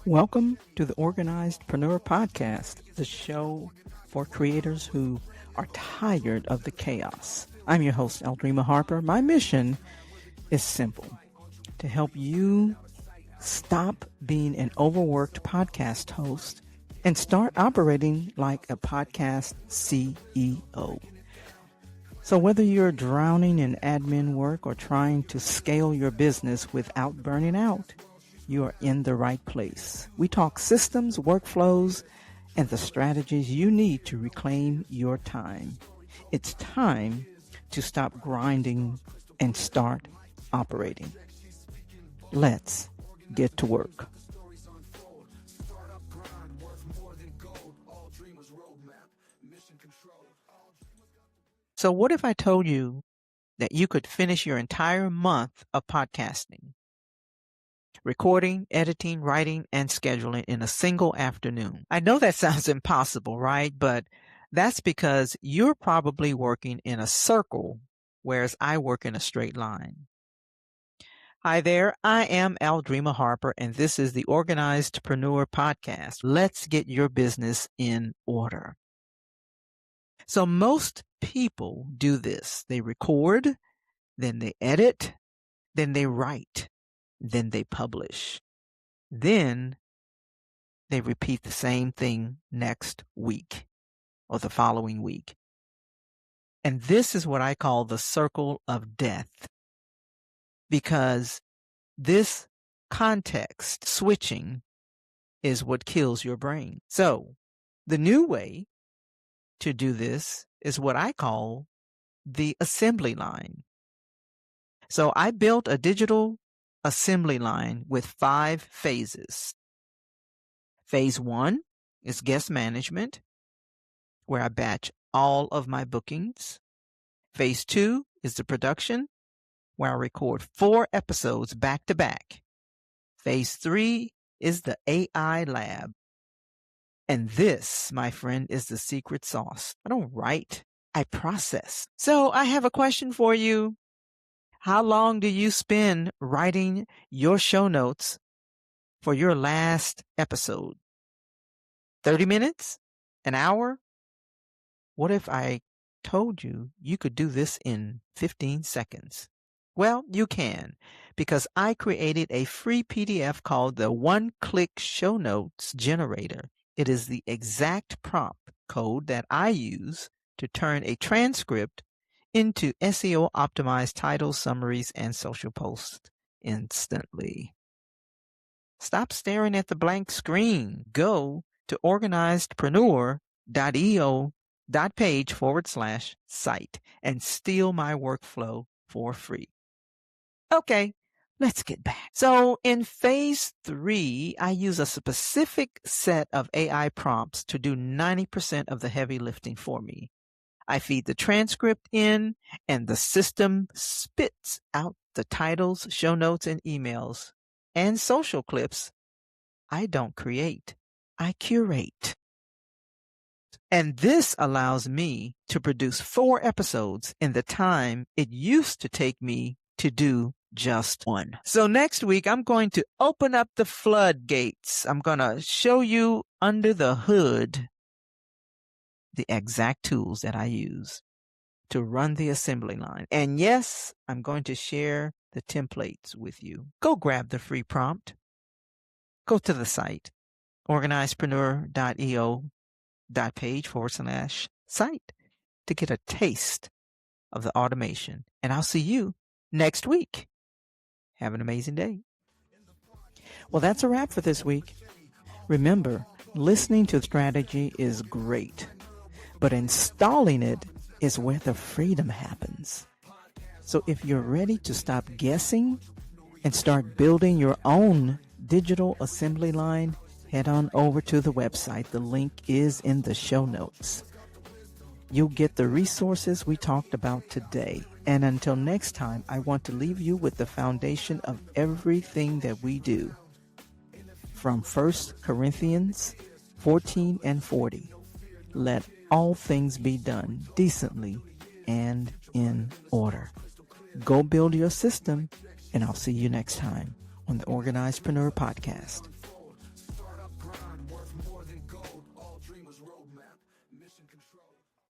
Welcome to the Organizedpreneur Podcast, the show for creators who are tired of the chaos. I'm your host, Aldreama Harper. My mission is simple: to help you stop being an overworked podcast host and start operating like a podcast CEO. So whether you're drowning in admin work or trying to scale your business without burning out, you are in the right place. We talk systems, workflows, and the strategies you need to reclaim your time. It's time to stop grinding and start operating. Let's get to work. So what if I told you that you could finish your entire month of podcasting, recording, editing, writing, and scheduling in a single afternoon? I know that sounds impossible, right? But that's because you're probably working in a circle, whereas I work in a straight line. Hi there, I am Aldreama Harper, and this is the Organizedpreneur Podcast. Let's get your business in order. So most people do this. They record, then they edit, then they write, then they publish. Then they repeat the same thing next week or the following week. And this is what I call the circle of death, because this context switching is what kills your brain. So the new way to do this is what I call the assembly line. So I built a digital assembly line with 5 phases. Phase 1 is guest management, where I batch all of my bookings. Phase 2 is the production, where I record 4 episodes back to back. Phase 3 is the AI lab. And this, my friend, is the secret sauce. I don't write, I process. So I have a question for you. How long do you spend writing your show notes for your last episode? 30 minutes? An hour? What if I told you you could do this in 15 seconds? Well, you can, because I created a free PDF called the One-Click Show Notes Generator. It is the exact prompt code that I use to turn a transcript into SEO optimized titles, summaries, and social posts instantly. Stop staring at the blank screen. Go to organizedpreneur.io.page/site and steal my workflow for free. Okay, let's get back. So in phase 3, I use a specific set of AI prompts to do 90% of the heavy lifting for me. I feed the transcript in, and the system spits out the titles, show notes, and emails, and social clips. I don't create, I curate. And this allows me to produce 4 episodes in the time it used to take me to do just 1. So next week, I'm going to open up the floodgates. I'm going to show you under the hood the exact tools that I use to run the assembly line. And yes, I'm going to share the templates with you. Go grab the free prompt. Go to the site, organizedpreneur.io.page/site to get a taste of the automation. And I'll see you next week. Have an amazing day. Well, that's a wrap for this week. Remember, listening to strategy is great, but installing it is where the freedom happens. So if you're ready to stop guessing and start building your own digital assembly line, head on over to the website. The link is in the show notes. You'll get the resources we talked about today. And until next time, I want to leave you with the foundation of everything that we do. From 1 Corinthians 14 and 40, let all things be done decently and in order. Go build your system, and I'll see you next time on the Organizedpreneur Podcast. roadmap, mission control.